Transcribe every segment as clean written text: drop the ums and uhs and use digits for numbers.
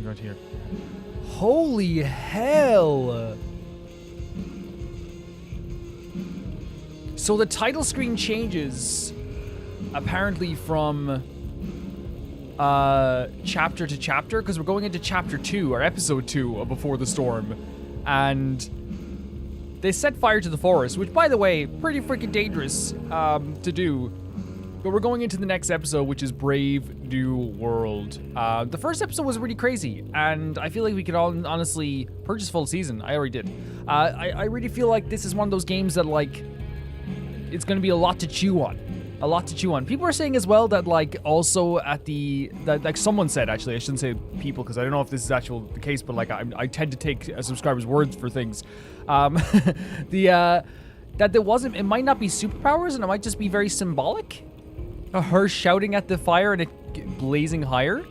We got here. Holy hell! So the title screen changes, apparently from chapter to chapter, because we're going into chapter 2 or episode 2 of Before the Storm, and they set fire to the forest, which, by the way, pretty freaking dangerous to do. But we're going into the next episode, which is Brave New World. The first episode was really crazy, and I feel like we could all honestly purchase full season. I already did. I really feel like this is one of those games that, like, it's going to be a lot to chew on. A lot to chew on. People are saying as well that, like, also at like someone said, actually, I shouldn't say people because I don't know if this is the case, but like I tend to take a subscriber's words for things. That there wasn't, it might not be superpowers and it might just be very symbolic. Her shouting at the fire and it blazing higher.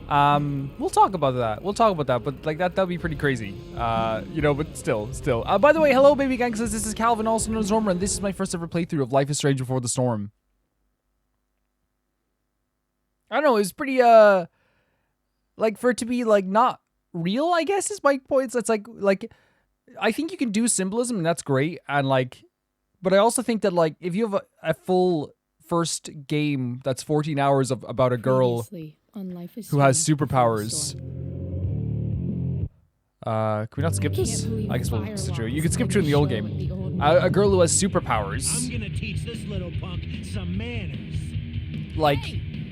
We'll talk about that. But like that'll be pretty crazy. You know, but still. By the way, hello, baby gangsters. This is Calvin, also known as Norman, and this is my first ever playthrough of Life is Strange Before the Storm. I don't know. It was pretty like for it to be like not real, I guess is my point. So it's like I think you can do symbolism and that's great, and like, but I also think that like if you have a full first game that's 14 hours of about a girl who has superpowers. Can we not skip this? I guess we'll skip through. You can skip through in the old game. A girl who has superpowers. I'm gonna teach this little punk some manners. Like,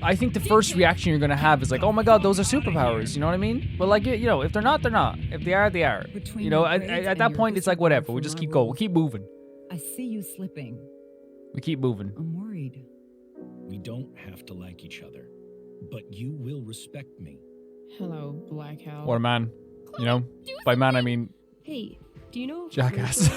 I think the first reaction you're gonna have is like, oh my god, those are superpowers. You know what I mean? But like, you know, if they're not, they're not. If they are, they are. You know, at that point, it's like whatever. We just keep going. We'll keep moving. I see you slipping. We keep moving. I'm worried. We don't have to like each other, but you will respect me. Hello, Black Owl. What a man. You know? By man, I mean... Hey, do you know... Jackass.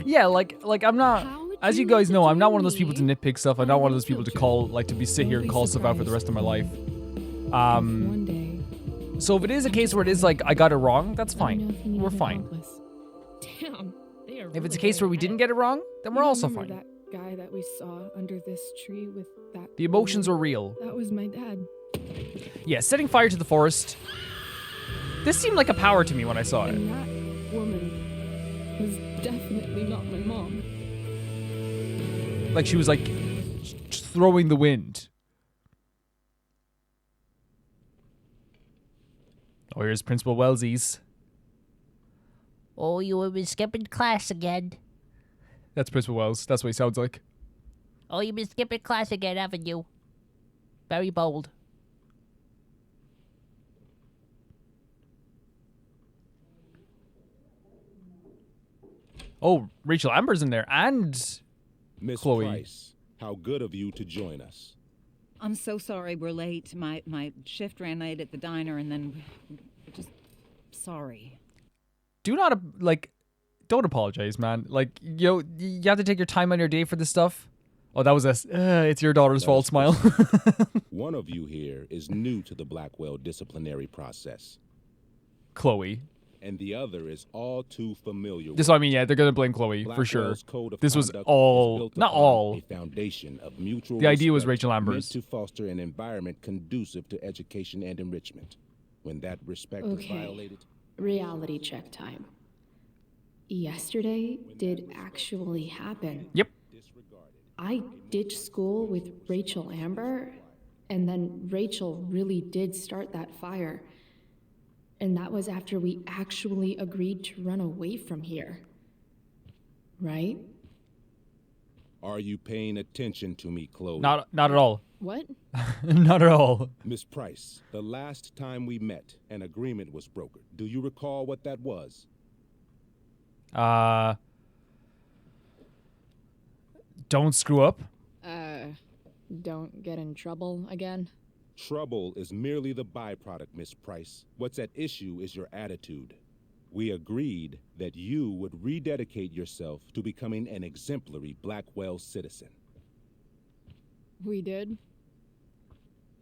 Yeah, like I'm not... As you guys know, I'm not one of those people to nitpick stuff. I'm not one of those people to call, like, to sit here and call stuff out for the rest of my life. One day. So if it is a case where it is like, I got it wrong, that's fine. We're fine. Damn. If it's a case where we didn't get it wrong, then we're also fine. That guy that we saw under this tree with that... The emotions were real. That was my dad. Yeah, setting fire to the forest. This seemed like a power to me when I saw it. And that woman was definitely not my mom. Like she was like throwing the wind. Oh, here's Principal Wellesley's. Oh, you have been skipping class again. That's Principal Wells. That's what he sounds like. Oh, you've been skipping class again, haven't you? Very bold. Oh, Rachel Amber's in there, and Miss Chloe. Price, how good of you to join us. I'm so sorry we're late. My shift ran late at the diner, and then just sorry. Do not like. Don't apologize, man. Like, you know, you have to take your time on your day for this stuff. Oh, that was it's your daughter's fault smile. One of you here is new to the Blackwell disciplinary process. Chloe. And the other is all too familiar This with I mean, yeah, they're gonna blame Chloe for sure. Blackwell's code of This was conduct all, is built not upon all. a foundation of mutual The idea was respect Rachel Amber's. meant to foster an environment conducive to education and enrichment. When that respect is Okay. violated, Reality check time. Yesterday did actually happen. Yep. I ditched school with Rachel Amber, and then Rachel really did start that fire. And that was after we actually agreed to run away from here. Right? are you paying attention to me, Chloe? Not at all. What? Not at all. Miss Price, the last time we met, an agreement was brokered. Do you recall what that was? Don't screw up. Don't get in trouble again? Trouble is merely the byproduct, Miss Price. What's at issue is your attitude. We agreed that you would rededicate yourself to becoming an exemplary Blackwell citizen. We did?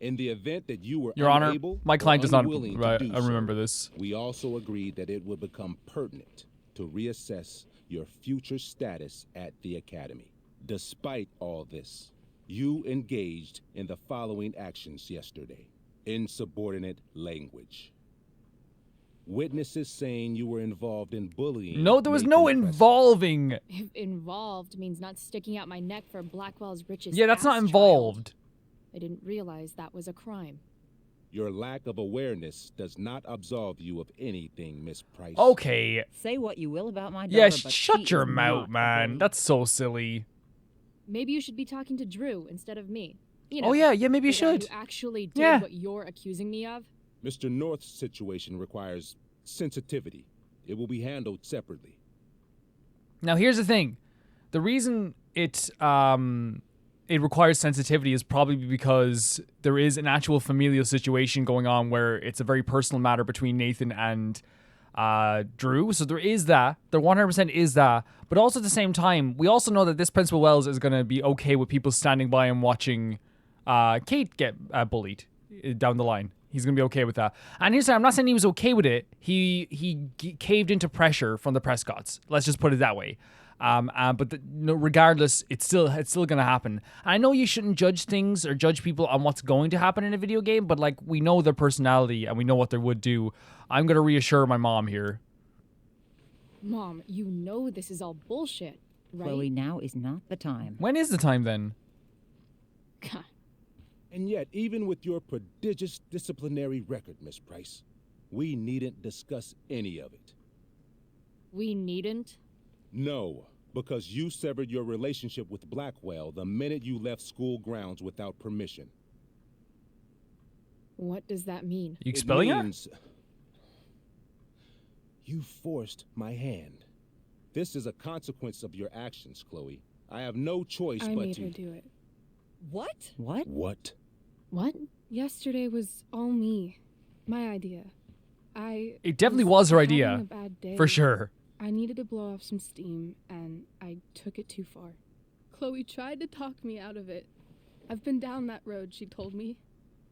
In the event that you were Your Honor, unable my client or does not. unwilling to Right, do I remember so, this. we also agreed that it would become pertinent to reassess your future status at the Academy. Despite all this, you engaged in the following actions yesterday. Insubordinate language. Witnesses saying you were involved in bullying. No, there was Nathan no Preston. involving. If involved means not sticking out my neck for Blackwell's richest Yeah, that's not ass involved. child. I didn't realize that was a crime. Your lack of awareness does not absolve you of anything, Miss Price. Okay. Say what you will about my daughter, Yeah, but shut she your is mouth, not a man. bully. That's so silly. Maybe you should be talking to Drew instead of me. You Oh know, yeah, maybe you the guy should. who actually did Yeah. what you're accusing me of. Mr. North's situation requires sensitivity. It will be handled separately. Now here's the thing. The reason it requires sensitivity is probably because there is an actual familial situation going on where it's a very personal matter between Nathan and Drew. So there is that. There 100% is that. But also at the same time, we also know that this Principal Wells is going to be okay with people standing by and watching Kate get bullied down the line. He's going to be okay with that. And here's the thing, I'm not saying he was okay with it. He caved into pressure from the Prescotts. Let's just put it that way. But regardless, it's still going to happen. And I know you shouldn't judge things or judge people on what's going to happen in a video game, but like we know their personality and we know what they would do. I'm going to reassure my mom here. Mom, you know this is all bullshit, right? Chloe, now is not the time. When is the time then? God, And yet, even with your prodigious disciplinary record, Miss Price, we needn't discuss any of it. we needn't. No, because you severed your relationship with Blackwell the minute you left school grounds without permission. What does that mean? You expelling It her? means you forced my hand. This is a consequence of your actions, Chloe. I have no choice I but made to... her do it. What? What? What? What? Yesterday was all me. My idea. It definitely was her having idea. a bad day. For sure. I needed to blow off some steam, and I took it too far. Chloe tried to talk me out of it. I've been down that road, she told me.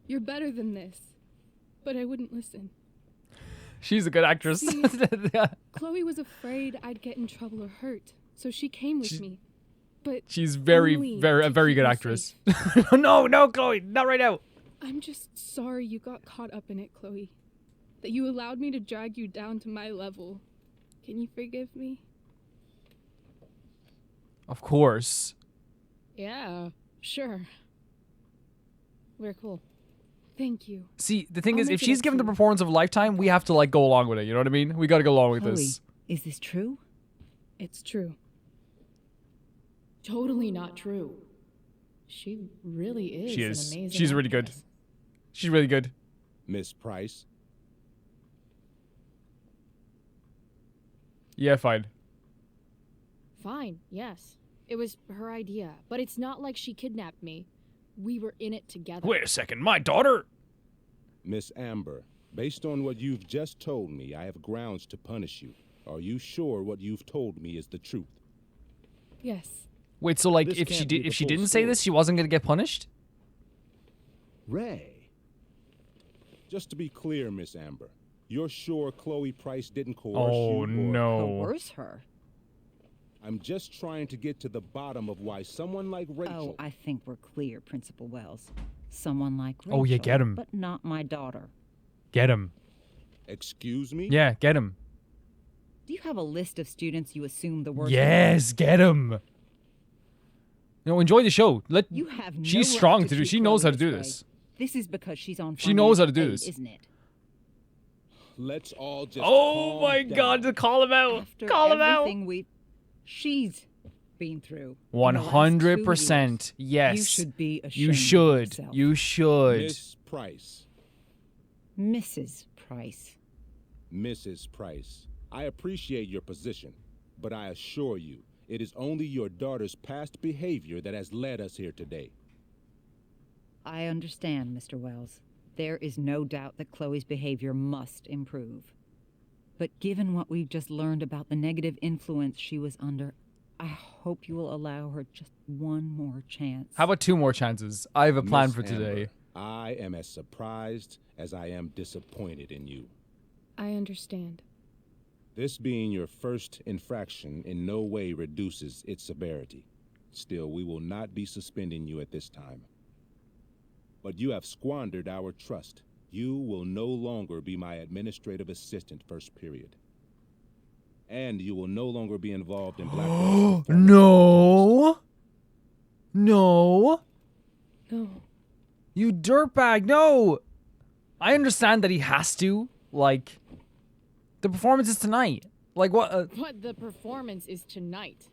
You're better than this. But I wouldn't listen. She's a good actress. See? Chloe was afraid I'd get in trouble or hurt, so she came with me. But She's very, only very, a to very keep good me actress. safe. No, Chloe, not right now. I'm just sorry you got caught up in it, Chloe. That you allowed me to drag you down to my level. Can you forgive me? Of course. Yeah, sure. We're cool. Thank you. See, the thing I'll is, make if it she's up given to the you. performance of a lifetime, we have to like go along with it. You know what I mean? We got to go along with Chloe, this. is this true? It's true. Totally not true. She really is. She an is. amazing She's really good. actress. She's really good. Miss Price? Yeah, fine. Fine, yes. It was her idea, but it's not like she kidnapped me. We were in it together. Wait a second, my daughter. Miss Amber, based on what you've just told me, I have grounds to punish you. Are you sure what you've told me is the truth? Yes. Wait, so like This if she can't be did, the if she full didn't say story. this, she wasn't gonna get punished? Ray. Just to be clear, Miss Amber, you're sure Chloe Price didn't coerce you? Oh or- no. Coerce her? I'm just trying to get to the bottom of why someone like Rachel... Oh, I think we're clear, Principal Wells. Someone like Rachel. Oh, yeah, get him. But not my daughter. Get him. Excuse me? Yeah, get him. Do you have a list of students you assume the worst? Yes, get him. No, enjoy the show. You have no She's right strong to to do. treat She knows how to Chloe do way. this. This is because she's on. She knows how to financial do aid, this. isn't it? Let's all just Oh calm my down. God! To call him out. After Call him out. everything she's been through. in the last 2 100%. years, Yes. You should be ashamed. You of should. yourself. You should. Miss Price. Mrs. Price. Mrs. Price, I appreciate your position, but I assure you, it is only your daughter's past behavior that has led us here today. I understand, Mr. Wells. There is no doubt that Chloe's behavior must improve. But given what we've just learned about the negative influence she was under, I hope you will allow her just one more chance. How about 2 more chances? I have a plan Miss for today. Amber, I am as surprised as I am disappointed in you. I understand. This being your first infraction in no way reduces its severity. Still, we will not be suspending you at this time. But you have squandered our trust, You will no longer be my administrative assistant first period. And you will no longer be involved in Blackwell's performance. No. No. No. You dirtbag. No. I understand that he has to. Like, the performance is tonight. Like, what? But the performance is tonight.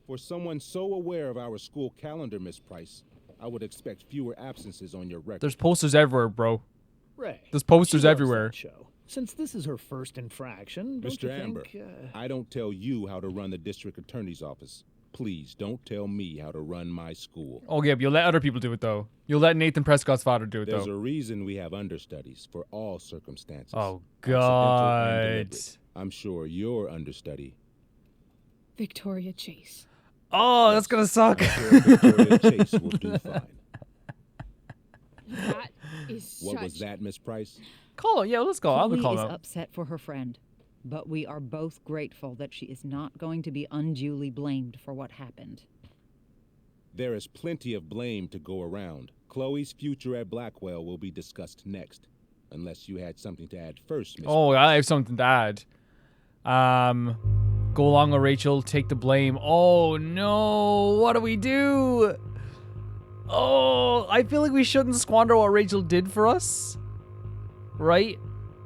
For someone so aware of our school calendar, Miss Price, I would expect fewer absences on your record. There's posters everywhere, bro. Ray. There's posters she loves everywhere. that show. Since this is her first infraction, don't Mr. you Amber, think, I don't tell you how to run the district attorney's office. Please don't tell me how to run my school. Oh, yeah, but you'll let other people do it, though. You'll let Nathan Prescott's father do it, There's though. a reason we have understudies for all circumstances. Oh, accidental and God. deliberate. I'm sure your understudy. Victoria Chase. Oh, that's gonna suck. I'm sure Victoria Chase will do fine. That is What such... was that, Miss Price? Call him. Yeah, let's go. I'll Chloe call is him out. upset for her friend, but we are both grateful that she is not going to be unduly blamed for what happened. There is plenty of blame to go around. Chloe's future at Blackwell will be discussed next. Unless you had something to add first, Miss Oh, Price. I have something to add. Go along with Rachel, take the blame. Oh, no. What do we do? Oh, I feel like we shouldn't squander what Rachel did for us. Right?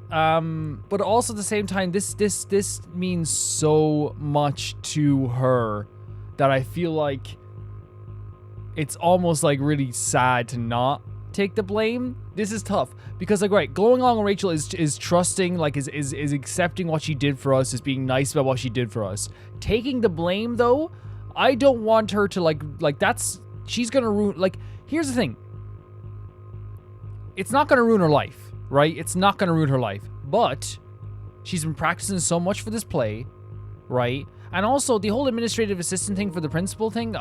But also at the same time, this means so much to her that I feel like it's almost like really sad to not take the blame. This is tough because, like, right, going along with Rachel is trusting, like, is accepting what she did for us, is being nice about what she did for us. Taking the blame, though, I don't want her to like that's, she's gonna ruin, like, here's the thing. It's not gonna ruin her life, right? It's not gonna ruin her life, but she's been practicing so much for this play, right? And also the whole administrative assistant thing for the principal thing,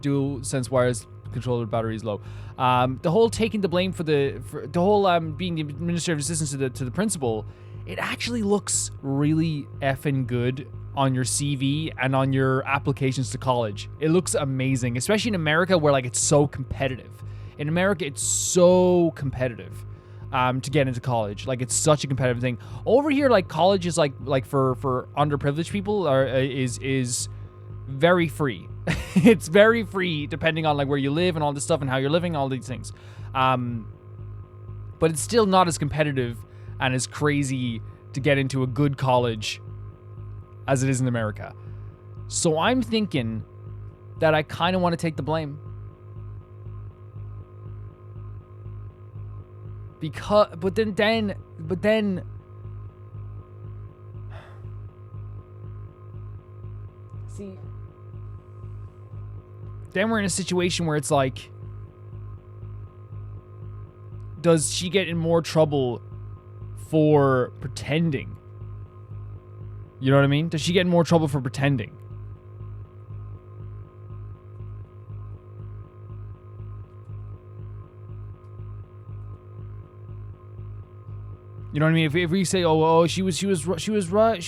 dual sense wires, controller battery is low. The whole taking the blame for the whole being the administrative assistant to the principal, it actually looks really effing good on your CV and on your applications to college. It looks amazing, especially in America where, like, it's so competitive. In America, it's so competitive to get into college. Like, it's such a competitive thing. Over here, like, college is like for underprivileged people is very free. It's very free depending on, like, where you live and all this stuff and how you're living, all these things. But it's still not as competitive and as crazy to get into a good college as it is in America. So I'm thinking that I kind of want to take the blame. But then see, then we're in a situation where it's like, does she get in more trouble for pretending? You know what I mean? Does she get in more trouble for pretending? You know what I mean? If we say, oh, she was right.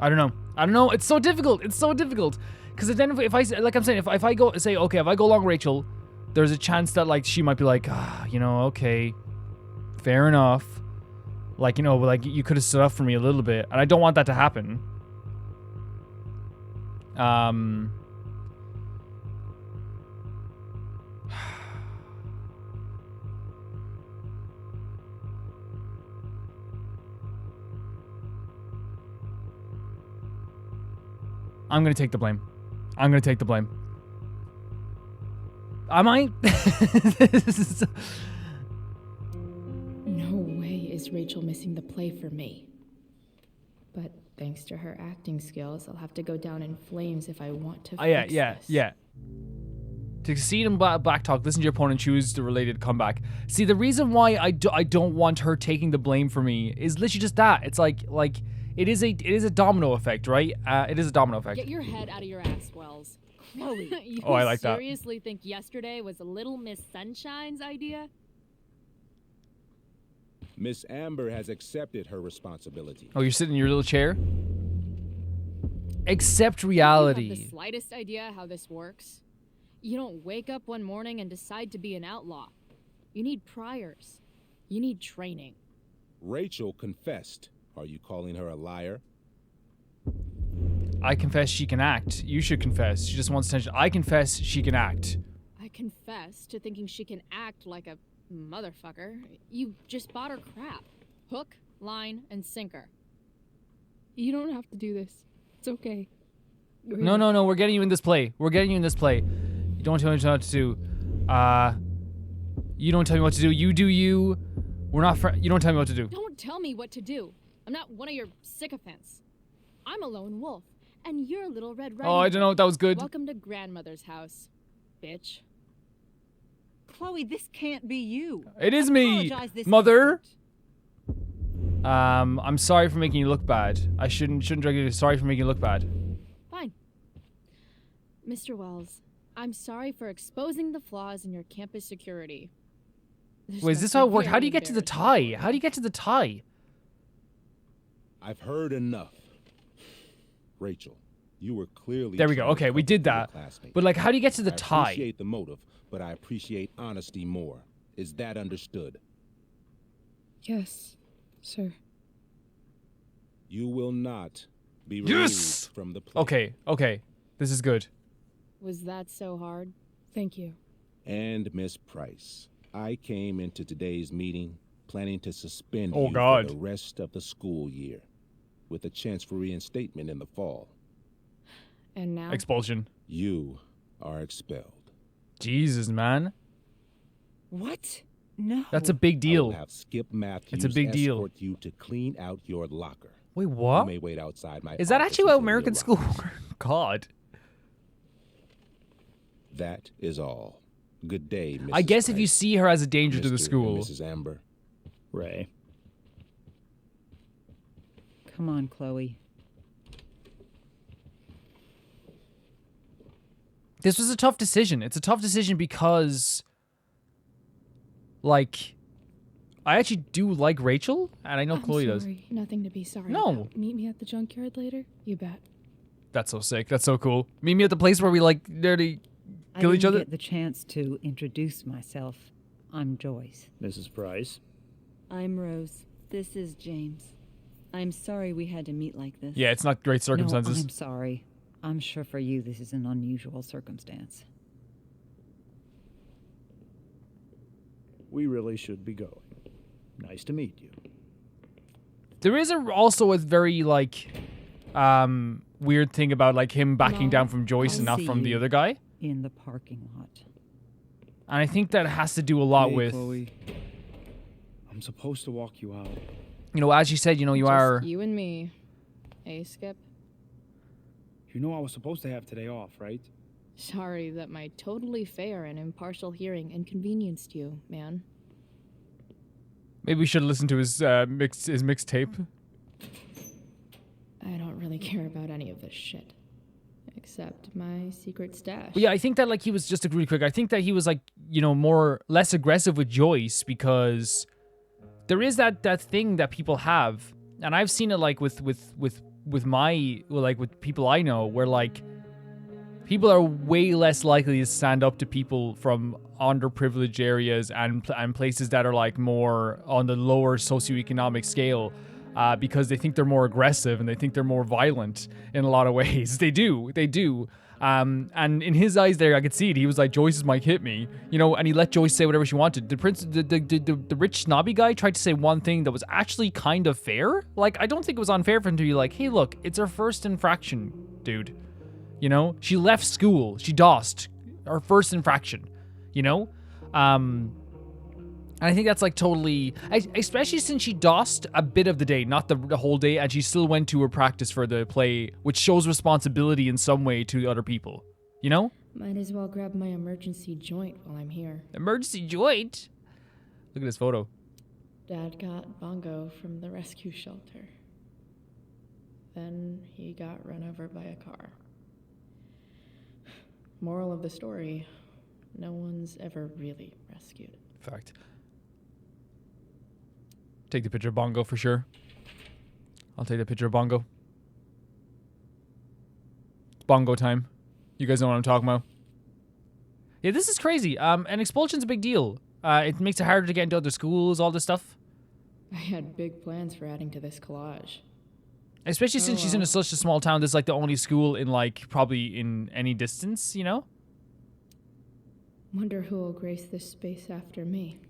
I don't know. It's so difficult. Because then if I, like I'm saying, if I go say, okay, if I go along Rachel, there's a chance that, like, she might be like, okay, fair enough. Like, like, you could have stood up for me a little bit. And I don't want that to happen. I'm going to take the blame. I might. No way is Rachel missing the play for me. But thanks to her acting skills, I'll have to go down in flames if I want to fix this. Yeah. To succeed in Black Talk, listen to your opponent, choose the related comeback. See, the reason why I don't want her taking the blame for me is literally just that. It's like it is a domino effect, right? It is a domino effect. Get your head out of your ass, Wells. Chloe. You Oh, I like that. seriously think yesterday was a Little Miss Sunshine's idea? Miss Amber has accepted her responsibility. Oh, you're sitting in your little chair? Accept You have reality. the slightest idea how this works? You don't wake up one morning and decide to be an outlaw. You need priors. You need training. Rachel confessed. Are you calling her a liar? I confess she can act. You should confess. She just wants attention. I confess she can act. I confess to thinking she can act like a motherfucker. You just bought her crap. Hook, line, and sinker. You don't have to do this. It's okay. No, no, no. We're getting you in this play. We're getting you in this play. You don't tell me what to do. You don't tell me what to do. You do you. We're not you don't tell me what to do. Don't tell me what to do. I'm not one of your sycophants. I'm a lone wolf, and you're a little red riding Oh, I don't know. That was good. Welcome to grandmother's house, bitch. Chloe, this can't be you. It is me, Apologize this mother. instant. I'm sorry for making you look bad. I shouldn't drag you. Sorry for making you look bad. Fine. Mr. Wells, I'm sorry for exposing the flaws in your campus security. Wait, is this how it worked? How do you get to the tie? How do you get to the tie? I've heard enough. Rachel, you were clearly. There we go. trying to Okay, we cover did for your that. classmate. But like, how do you get to the I tie? appreciate the motive, but I appreciate honesty more. Is that understood? Yes, sir. You will not be removed Yes! from the play. Okay, okay. This is good. Was that so hard? Thank you. And Miss Price, I came into today's meeting planning to suspend Oh, you God. for the rest of the school year, with a chance for reinstatement in the fall. And now? Expulsion. You are expelled. Jesus, man. What? No. That's a big I will deal. have Skip Matthews It's a big deal. escort you to clean out your locker. Wait, You what? may wait outside my Is that office actually how until he American school arrives. works? God. That is all. Good day, Mrs. I guess if you Price. see her as a danger to the Mr. and school. Mrs. Amber. Ray. Come on, Chloe. This was a tough decision. It's a tough decision because, like, I actually do like Rachel, and I know I'm Chloe does. sorry. Nothing to be sorry No. about. Meet me at the junkyard later? You bet. That's so sick. That's so cool. Meet me at the place where we, like, nearly kill I each didn't other. get the chance to introduce myself. I'm Joyce. Mrs. Price. I'm Rose. This is James. I'm sorry we had to meet like this. Yeah, it's not great circumstances. No, I'm sorry. I'm sure for you this is an unusual circumstance. We really should be going. Nice to meet you. There is also a very, like, weird thing about, like, him backing Mom, down from Joyce and I'll not see from the you. other guy. In the parking lot. And I think that has to do a lot Hey, with, Chloe. I'm supposed to walk you out. you know, as you said, you know, you Just are. you and me. Hey, Skip. You know I was supposed to have today off, right? Sorry that my totally fair and impartial hearing inconvenienced you, man. Maybe we should listen to his mixtape. I don't really care about any of this shit. Except my secret stash. But yeah, I think that, like, he was just really quick. I think that he was, like, you know, less aggressive with Joyce because there is that thing that people have, and I've seen it, like, with people I know, where, like, people are way less likely to stand up to people from underprivileged areas and places that are, like, more on the lower socioeconomic scale. Because they think they're more aggressive and they think they're more violent in a lot of ways. They do. And in his eyes there, I could see it. He was like, Joyce's might hit me, you know, and he let Joyce say whatever she wanted. The rich snobby guy tried to say one thing that was actually kind of fair. Like, I don't think it was unfair for him to be like, hey, look, it's her first infraction, dude. You know, she left school. She DOSed her first infraction, you know? And I think that's, like, totally, especially since she DOSed a bit of the day, not the whole day, and she still went to her practice for the play, which shows responsibility in some way to other people, you know? Might as well grab my emergency joint while I'm here. Emergency joint? Look at this photo. Dad got Bongo from the rescue shelter. Then he got run over by a car. Moral of the story, no one's ever really rescued. Fact. Take the picture of Bongo for sure. I'll take the picture of Bongo. Bongo time. You guys know what I'm talking about. Yeah, this is crazy. And expulsion's a big deal. It makes it harder to get into other schools, all this stuff. I had big plans for adding to this collage. Especially since she's in such a small town. This is like the only school in like probably in any distance, you know? Wonder who will grace this space after me.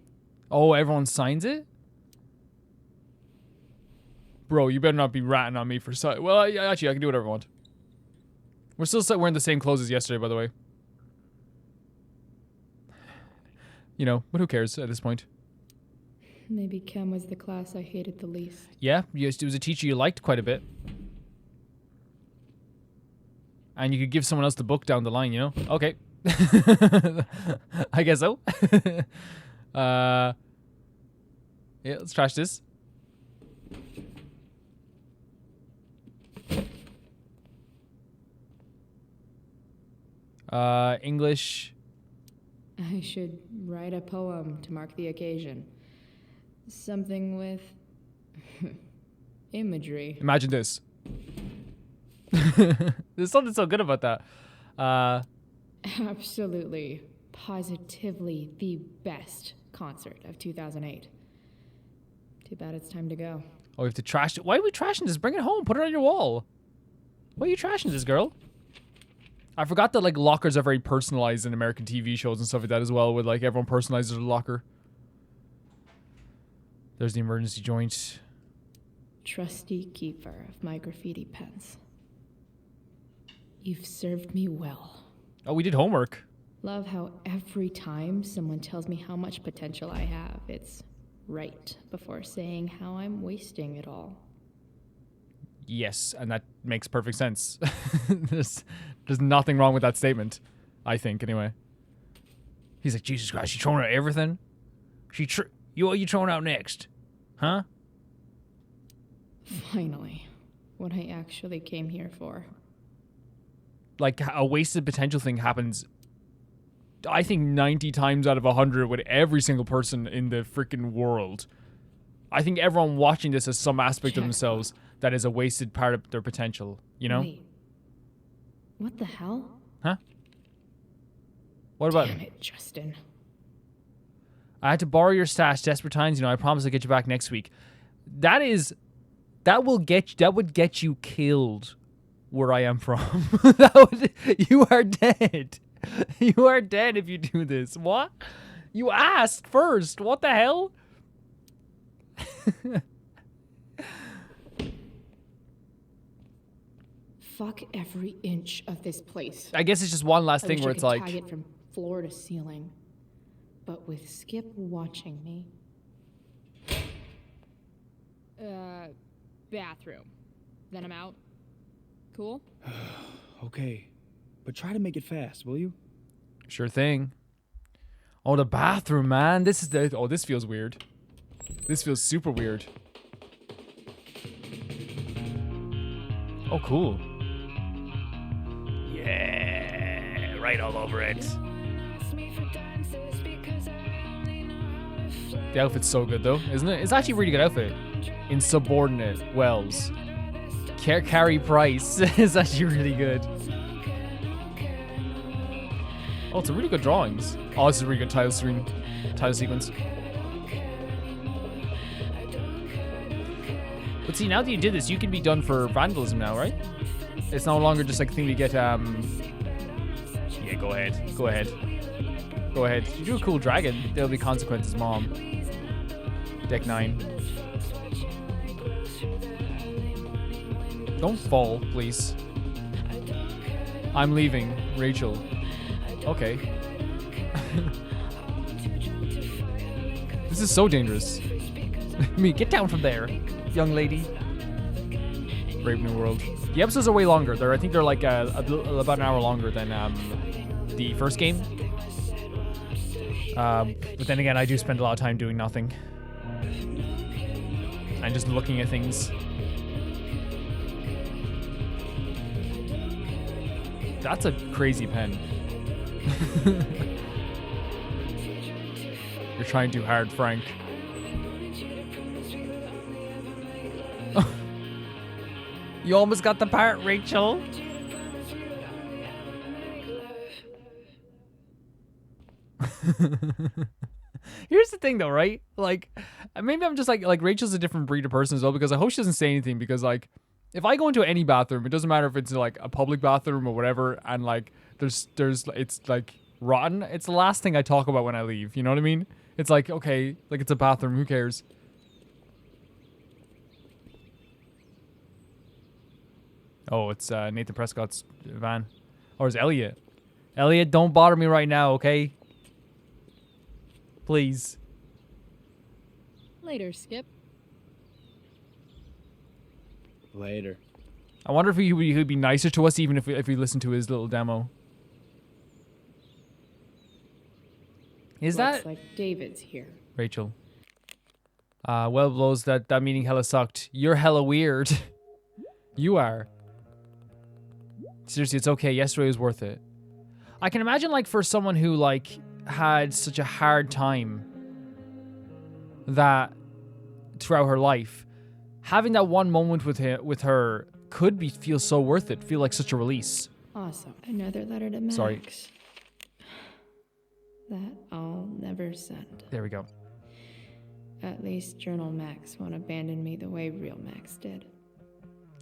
Oh, everyone signs it? Bro, you better not be ratting on me for well, actually, I can do whatever I want. We're still wearing the same clothes as yesterday, by the way. You know, but who cares at this point? Maybe Chem was the class I hated the least. Yeah, it was a teacher you liked quite a bit. And you could give someone else the book down the line, you know? Okay. I guess so. Yeah, let's trash this. English. I should write a poem to mark the occasion. Something with imagery. Imagine this. There's something so good about that. Absolutely, positively the best concert of 2008. Too bad it's time to go. Oh, we have to trash it. Why are we trashing this? Bring it home. Put it on your wall. Why are you trashing this, girl? I forgot that like lockers are very personalized in American TV shows and stuff like that as well, with like everyone personalizes their locker. There's the emergency joint. Trusty keeper of my graffiti pens. You've served me well. Oh, we did homework. Love how every time someone tells me how much potential I have, it's right before saying how I'm wasting it all. Yes, and that makes perfect sense. There's nothing wrong with that statement, I think, anyway. He's like, Jesus Christ, she's throwing out everything? What are you throwing out next? Huh? Finally, what I actually came here for. Like, a wasted potential thing happens, I think 90 times out of 100 with every single person in the freaking world. I think everyone watching this has some aspect of themselves that is a wasted part of their potential, you know? Wait. What the hell? Huh? What about Damn it, Justin. I had to borrow your stash, desperate times, you know, I promise I'll get you back next week. That would get you killed where I am from. You are dead. You are dead if you do this. What? You asked first. What the hell? Fuck every inch of this place. I guess it's just one last thing where it's like, tag it from floor to ceiling, but with Skip watching me. Bathroom. Then I'm out. Cool? Okay, but try to make it fast, will you? sure thing. Oh, the bathroom, man. This feels weird. This feels super weird. Oh, cool. Yeah, right all over it. The outfit's so good, though, isn't it? It's actually a really good outfit. Insubordinate Wells. Carrie Price is actually really good. Oh, it's a really good drawings. Oh, this is a really good title sequence. But see, now that you did this, you can be done for vandalism now, right? It's no longer just like a thing to get, yeah, go ahead. Go ahead. Go ahead. You do a cool dragon, there'll be consequences, Mom. Deck 9. Don't fall, please. I'm leaving, Rachel. Okay. This is so dangerous. Get down from there, young lady. Brave New World. The episodes are way longer. I think they're like about an hour longer than the first game. But then again, I do spend a lot of time doing nothing. And just looking at things. That's a crazy pen. You're trying too hard, Frank. You almost got the part, Rachel. Here's the thing though, right? Like, maybe I'm just like Rachel's a different breed of person as well, because I hope she doesn't say anything, because like, if I go into any bathroom, it doesn't matter if it's like a public bathroom or whatever, and like there's it's like rotten, it's the last thing I talk about when I leave, you know what I mean? It's like, okay, like it's a bathroom, who cares? Oh, it's Nathan Prescott's van. Or is Elliot? Elliot, don't bother me right now, okay? Please. Later, Skip. Later. I wonder if he would be nicer to us even if we listen to his little demo. Is Looks that like David's here. Rachel? Well, blows, that meeting hella sucked. You're hella weird. You are. Seriously, it's okay. Yesterday was worth it. I can imagine, like, for someone who, like, had such a hard time that throughout her life, having that one moment with her could feel so worth it. Feel like such a release. Awesome. Another letter to Max. Sorry. That I'll never send. There we go. At least Journal Max won't abandon me the way real Max did.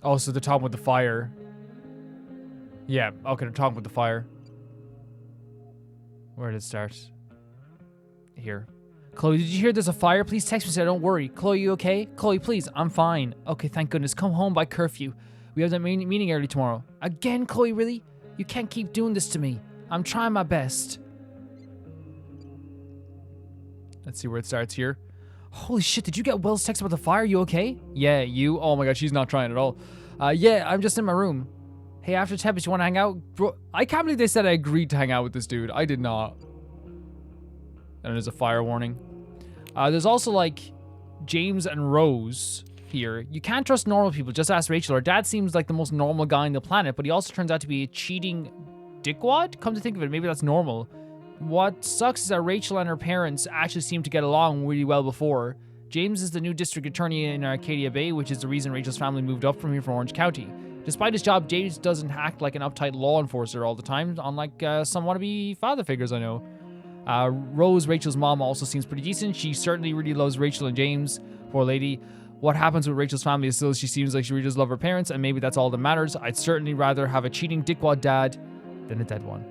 Oh, so they're talking with the fire. Yeah, okay, they're talking with the fire. Where did it start? Here. Chloe, did you hear there's a fire? Please text me so don't worry. Chloe, you okay? Chloe, please, I'm fine. Okay, thank goodness. Come home by curfew. We have that meeting early tomorrow. Again, Chloe, really? You can't keep doing this to me. I'm trying my best. Let's see where it starts here. Holy shit, did you get Will's text about the fire? You okay? Yeah, you? Oh my god, she's not trying at all. Yeah, I'm just in my room. Hey, after Tempest, you want to hang out? Bro, I can't believe they said I agreed to hang out with this dude. I did not. And there's a fire warning. There's also, like, James and Rose here. You can't trust normal people. Just ask Rachel. Her dad seems like the most normal guy on the planet, but he also turns out to be a cheating dickwad? Come to think of it, maybe that's normal. What sucks is that Rachel and her parents actually seem to get along really well before. James is the new district attorney in Arcadia Bay, which is the reason Rachel's family moved up from here from Orange County. Despite his job, James doesn't act like an uptight law enforcer all the time, unlike some wannabe father figures I know. Rose, Rachel's mom, also seems pretty decent. She certainly really loves Rachel and James. Poor lady. What happens with Rachel's family is still she seems like she really does love her parents, and maybe that's all that matters. I'd certainly rather have a cheating dickwad dad than a dead one.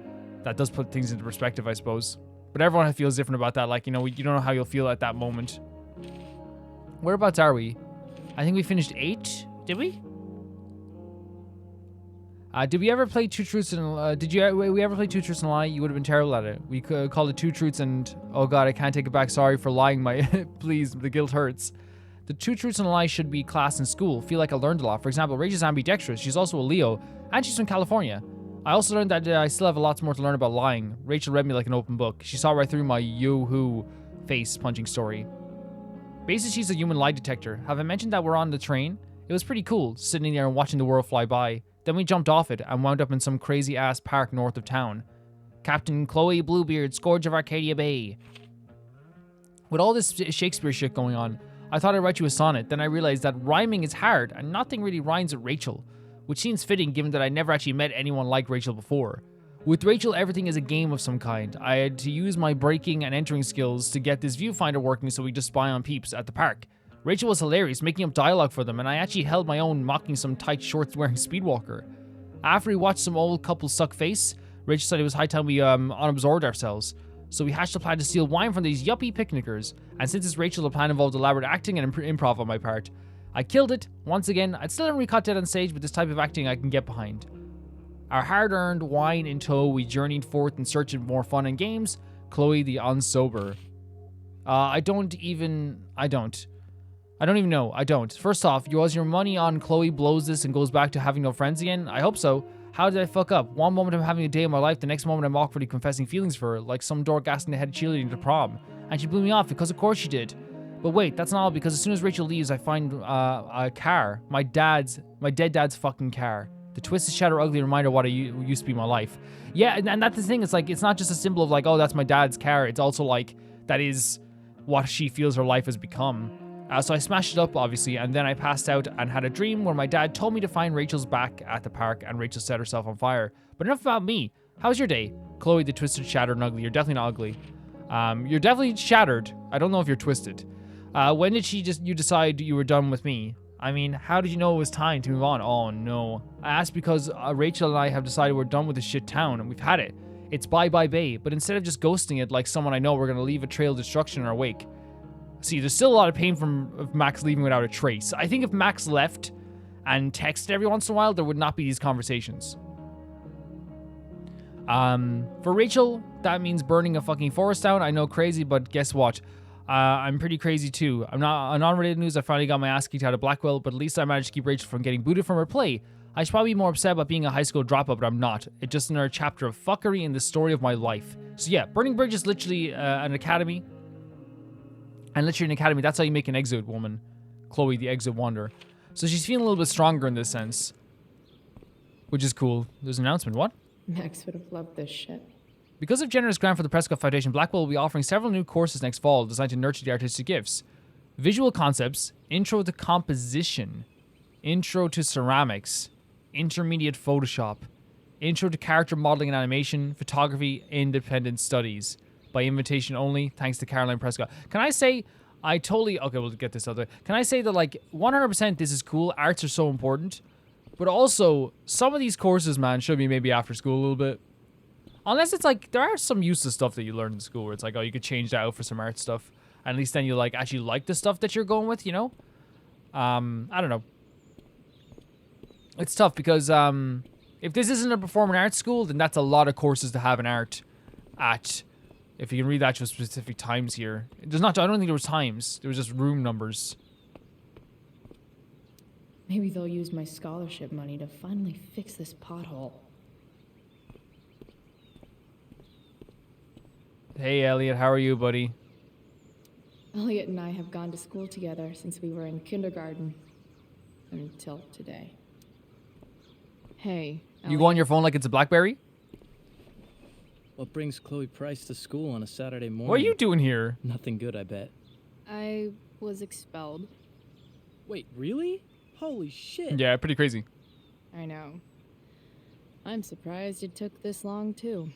That does put things into perspective, I suppose. But everyone feels different about that. Like, you know, you don't know how you'll feel at that moment. Whereabouts are we? I think we finished 8. Did we? Did we ever play Two Truths and we ever play Two Truths and a Lie? You would have been terrible at it. We could call it Two Truths and oh god, I can't take it back. Sorry for lying. My please, the guilt hurts. The Two Truths and a Lie should be class in school. Feel like I learned a lot. For example, Rachel's ambidextrous. She's also a Leo, and she's from California. I also learned that I still have a lot more to learn about lying. Rachel read me like an open book. She saw right through my yoo-hoo face punching story. Basically, she's a human lie detector. Have I mentioned that we're on the train? It was pretty cool, sitting there and watching the world fly by. Then we jumped off it and wound up in some crazy-ass park north of town. Captain Chloe Bluebeard, Scourge of Arcadia Bay. With all this Shakespeare shit going on, I thought I'd write you a sonnet. Then I realized that rhyming is hard, and nothing really rhymes with Rachel, which seems fitting given that I never actually met anyone like Rachel before. With Rachel, everything is a game of some kind. I had to use my breaking and entering skills to get this viewfinder working so we just spy on peeps at the park. Rachel was hilarious, making up dialogue for them, and I actually held my own, mocking some tight shorts wearing Speedwalker. After we watched some old couple suck face, Rachel said it was high time we unabsorbed ourselves. So we hatched a plan to steal wine from these yuppie picnickers, and since it's Rachel, the plan involved elaborate acting and improv on my part. I killed it. Once again, I'd still haven't caught dead on stage, but this type of acting I can get behind. Our hard-earned wine in tow, we journeyed forth in search of more fun and games. Chloe the unsober. I don't even know. I don't. First off, was your money on Chloe blows this and goes back to having no friends again? I hope so. How did I fuck up? One moment I'm having a day of my life, the next moment I'm awkwardly confessing feelings for her, like some dork asking to head cheerleading to prom. And she blew me off because of course she did. But wait, that's not all, because as soon as Rachel leaves, I find a car. My dead dad's fucking car. The twisted, shadow, ugly reminder of what used to be my life. Yeah, and that's the thing. It's like, it's not just a symbol of like, oh, that's my dad's car. It's also like, that is what she feels her life has become. So I smashed it up, obviously, and then I passed out and had a dream where my dad told me to find Rachel's back at the park, and Rachel set herself on fire. But enough about me. How's your day? Chloe, the twisted, shattered, and ugly. You're definitely not ugly. You're definitely shattered. I don't know if you're twisted. When did you decide you were done with me? I mean, how did you know it was time to move on? Oh, no. I asked because Rachel and I have decided we're done with this shit town, and we've had it. It's bye-bye Bay, but instead of just ghosting it like someone I know, we're going to leave a trail of destruction in our wake. See, there's still a lot of pain from Max leaving without a trace. I think if Max left and texted every once in a while, there would not be these conversations. For Rachel, that means burning a fucking forest down. I know, crazy, but guess what? I'm pretty crazy too. I'm not on unrelated news. I finally got my ass kicked out of Blackwell, but at least I managed to keep Rachel from getting booted from her play. I should probably be more upset about being a high school dropout, but I'm not. It's just another chapter of fuckery in the story of my life. So yeah, Burning Bridge is literally an academy. And literally an academy, that's how you make an exit woman. Chloe, the exit wanderer. So she's feeling a little bit stronger in this sense. Which is cool. There's an announcement. What? Max would have loved this shit. Because of generous grant for the Prescott Foundation, Blackwell will be offering several new courses next fall designed to nurture the artistic gifts. Visual concepts, intro to composition, intro to ceramics, intermediate Photoshop, intro to character modeling and animation, photography, independent studies. By invitation only, thanks to Caroline Prescott. Can I say, okay, we'll get this other. Can I say that, like, 100% this is cool, arts are so important, but also, some of these courses, man, should be maybe after school a little bit. Unless it's like, there are some useless stuff that you learn in school where it's like, oh, you could change that out for some art stuff. And at least then you, like, actually like the stuff that you're going with, you know? I don't know. It's tough because, if this isn't a performing arts school, then that's a lot of courses to have in art at... If you can read that to specific times here. There's not, I don't think there was times. There was just room numbers. Maybe they'll use my scholarship money to finally fix this pothole. Hey, Elliot, how are you, buddy? Elliot and I have gone to school together since we were in kindergarten. Until today. Hey, Elliot. You go on your phone like it's a BlackBerry? What brings Chloe Price to school on a Saturday morning? What are you doing here? Nothing good, I bet. I was expelled. Wait, really? Holy shit. Yeah, pretty crazy. I know. I'm surprised it took this long, too.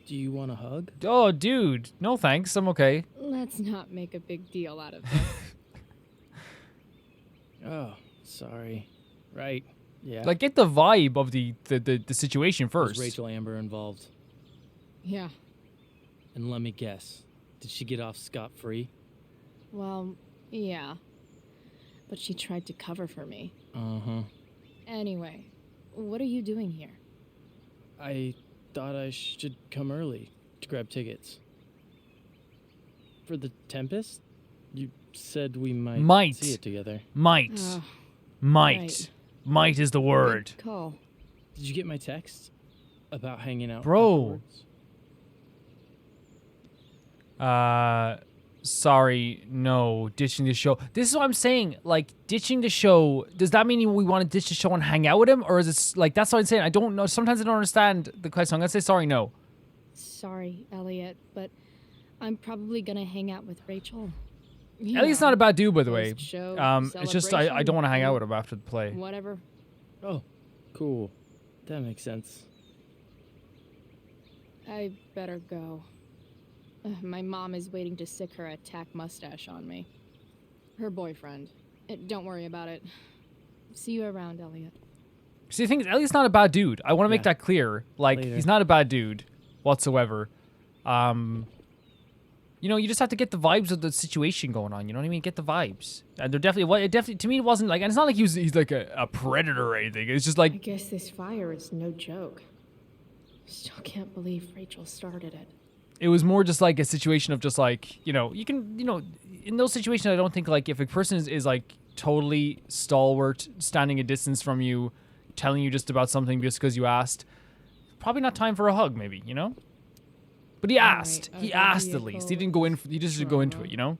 Do you want a hug? Oh, dude. No thanks. I'm okay. Let's not make a big deal out of this. Oh, sorry. Right. Yeah. Like, get the vibe of the situation first. Was Rachel Amber involved? Yeah. And let me guess. Did she get off scot-free? Well, yeah. But she tried to cover for me. Uh-huh. Anyway, what are you doing here? I thought I should come early to grab tickets. For the Tempest? You said we might see it together. Might. Right. Might is the word. Good call. Did you get my text about hanging out Bro. afterwards? Sorry, no. Ditching the show. This is what I'm saying. Like, ditching the show, does that mean we want to ditch the show and hang out with him? Or is it, like, that's what I'm saying. I don't know. Sometimes I don't understand the question. I'm going to say sorry, no. Sorry, Elliot, but I'm probably gonna hang out with Rachel. Elliott's not a bad dude, by the way. Post-show It's just I don't want to hang out with him after the play. Whatever. Oh, cool. That makes sense. I better go. My mom is waiting to sick her attack mustache on me. Her boyfriend. Don't worry about it. See you around, Elliot. See, the thing is, Elliott's not a bad dude. I want to make that clear. Like, Later. he's not a bad dude whatsoever. You know, you just have to get the vibes of the situation going on. You know what I mean? Get the vibes. And they're definitely, to me, it wasn't like, and it's not like he's like a predator or anything. It's just like, I guess this fire is no joke. Still can't believe Rachel started it. it was more just like a situation of just like, you know, you can, you know, in those situations, I don't think like if a person is like totally stalwart, standing a distance from you, telling you just about something just because you asked, probably not time for a hug, maybe, you know? But he asked. He asked at least. He didn't go in. He just didn't go into it, you know?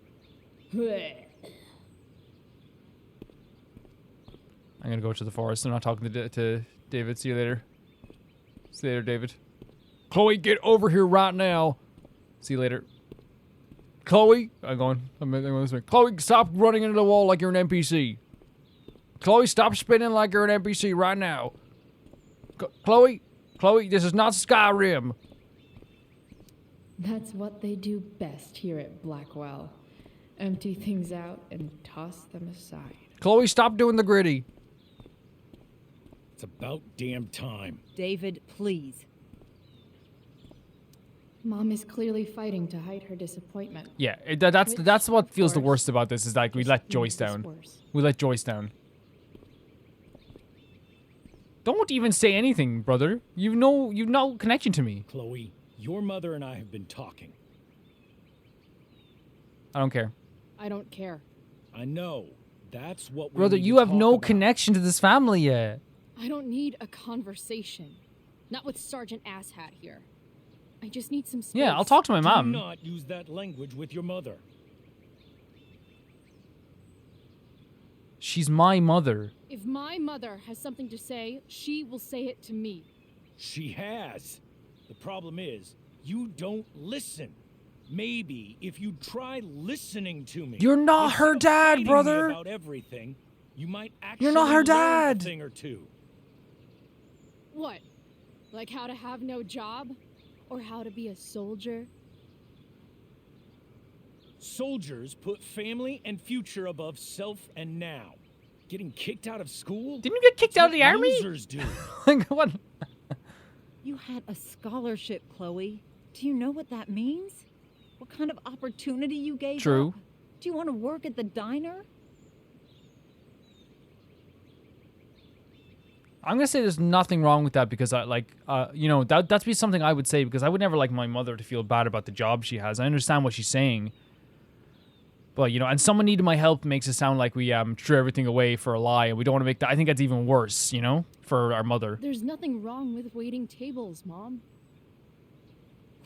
I'm gonna go to the forest. I'm not talking to David. See you later. See you later, David. Chloe, get over here right now. See you later. Chloe, I'm going this way. Chloe, stop running into the wall like you're an NPC. Chloe, stop spinning like you're an NPC right now. Chloe, this is not Skyrim. That's what they do best here at Blackwell. Empty things out and toss them aside. Chloe, stop doing the gritty. It's about damn time. David, please. Mom is clearly fighting to hide her disappointment. Yeah, that's what feels the course, worst about this, is like we let Joyce down. We let Joyce down. Don't even say anything, brother. You've no connection to me. Chloe, your mother and I have been talking. I don't care. I don't care. I know. That's what we Brother, need to you have talk no about. connection to this family yet. I don't need a conversation. Not with Sergeant Asshat here. I just need some space. Yeah, I'll talk to my mom. Do not use that language with your mother. She's my mother. If my mother has something to say, she will say it to me. She has. The problem is, you don't listen. Maybe if you try listening to me. You're not her instead of dad, fighting me brother. About everything, you might actually You're not her learn dad. a thing or two. What? Like how to have no job? Or how to be a soldier? Soldiers put family and future above self and now. Getting kicked out of school? Didn't you get kicked out of the army? Losers do. Like, what? You had a scholarship, Chloe. Do you know what that means? What kind of opportunity you gave True. up? Do you want to work at the diner? I'm gonna say there's nothing wrong with that, because that'd be something I would say, because I would never like my mother to feel bad about the job she has. I understand what she's saying, but and someone needed my help makes it sound like we threw everything away for a lie, and we don't want to make that. I think that's even worse, for our mother. There's nothing wrong with waiting tables, Mom.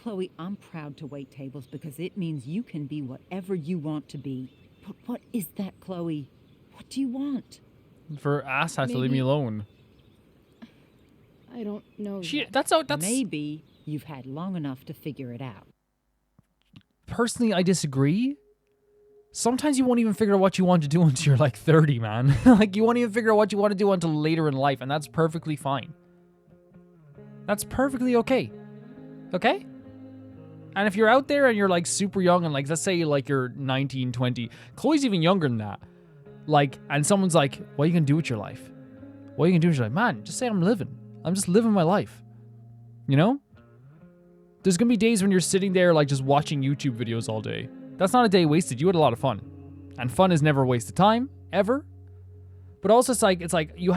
Chloe, I'm proud to wait tables because it means you can be whatever you want to be. But what is that, Chloe? What do you want? For Asshat to leave me alone. I don't know. That's Maybe you've had long enough to figure it out. Personally, I disagree. Sometimes you won't even figure out what you want to do until you're like 30, man. Like, you won't even figure out what you want to do until later in life, and that's perfectly fine. That's perfectly okay. Okay? And if you're out there and you're like super young, and like, let's say like you're 19, 20, Chloe's even younger than that. Like, and someone's like, what are you gonna do with your life? What are you gonna do with your life? Man, just say I'm living. I'm just living my life. There's gonna be days when you're sitting there like just watching YouTube videos all day. That's not a day wasted. You had a lot of fun. And fun is never a waste of time, ever. But also it's like you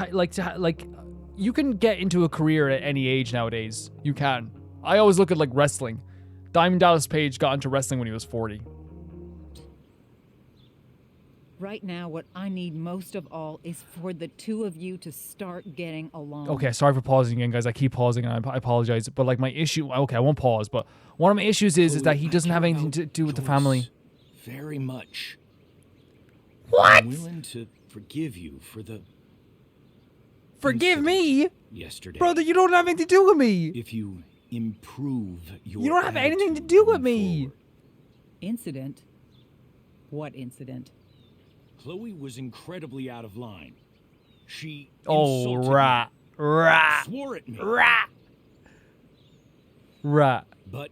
you can get into a career at any age nowadays. You can. I always look at like wrestling. Diamond Dallas Page got into wrestling when he was 40. Right now, what I need most of all is for the two of you to start getting along. Okay, sorry for pausing again, guys. I keep pausing, and I apologize. But like my issue, okay, I won't pause. But one of my issues is that he doesn't have anything to do with the family. Very much. What? I'm willing to forgive you for the. Forgive me? Yesterday, brother. You don't have anything to do with me. If you improve your. You don't have anything to do with me. Incident? What incident? Chloe was incredibly out of line. She insulted me, swore at me. Rat. But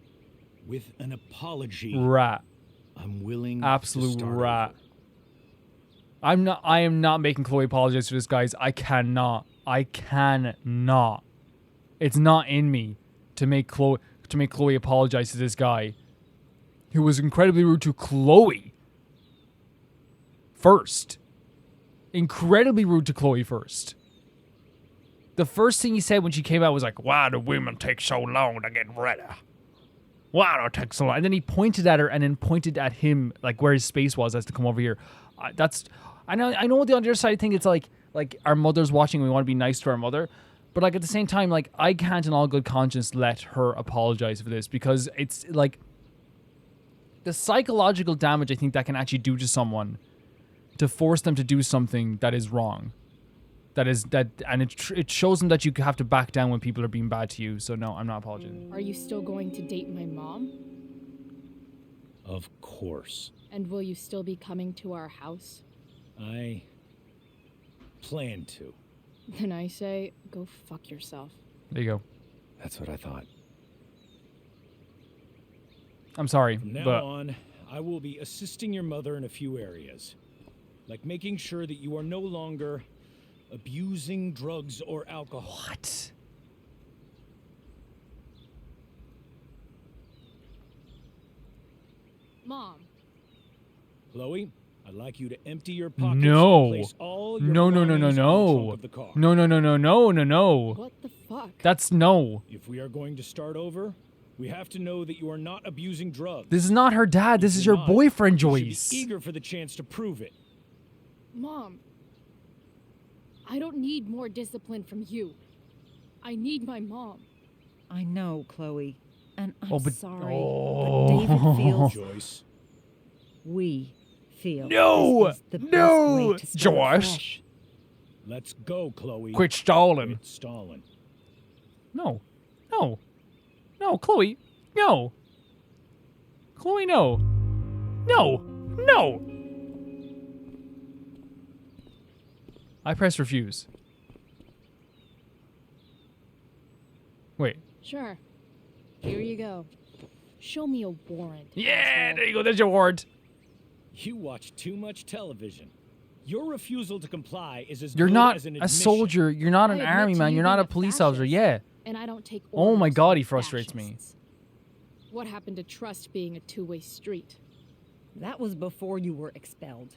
with an apology, I'm willing Absolute to start rat. over. I am not making Chloe apologize for this, guys. I cannot. It's not in me to make Chloe apologize to this guy who was incredibly rude to Chloe first. Incredibly rude to Chloe first. The first thing he said when she came out was like, why do women take so long to get ready? Why do it take so long? And then he pointed at her and then pointed at him, like where his space was, as to come over here. I know what the other side thing, it's like our mother's watching and we want to be nice to our mother. But like at the same time, like I can't in all good conscience let her apologize for this, because it's like the psychological damage I think that can actually do to someone to force them to do something that is wrong. And it shows them that you have to back down when people are being bad to you. So no, I'm not apologizing. Are you still going to date my mom? Of course. And will you still be coming to our house? I plan to. Then I say, go fuck yourself. There you go. That's what I thought. I'm sorry, From now but on, I will be assisting your mother in a few areas. Like making sure that you are no longer abusing drugs or alcohol. what? Mom. Chloe, I'd like you to empty your pockets No. and place all your No, no, no, no, belongings on the no. trunk of the car. No, no, no, no, no, no, no. What the fuck? That's no. If we are going to start over, we have to know that you are not abusing drugs. This is not her dad. This is You're your not. boyfriend, You should be Joyce. eager for the chance to prove it. Mom. I don't need more discipline from you. I need my mom. I know, Chloe. And I'm Oh, but- sorry. oh. But David feels... Joyce. We feel No! this is the best No! way to start Josh. fresh. Let's go, Chloe. Quit stalling. Quit stalling. No. No. No, Chloe. No. Chloe, no. No. No. I press refuse. Wait. Sure. Here you go. Show me a warrant. Yeah, asshole. there you go. There's your award. You watch too much television. Your refusal to comply is as You're good not as an a admission. soldier. You're not I an admit army to man. you You're not being a police officer. fascist, Yeah. And I don't take Oh my orders God, from he frustrates me. fascists. What happened to trust being a two-way street? That was before you were expelled.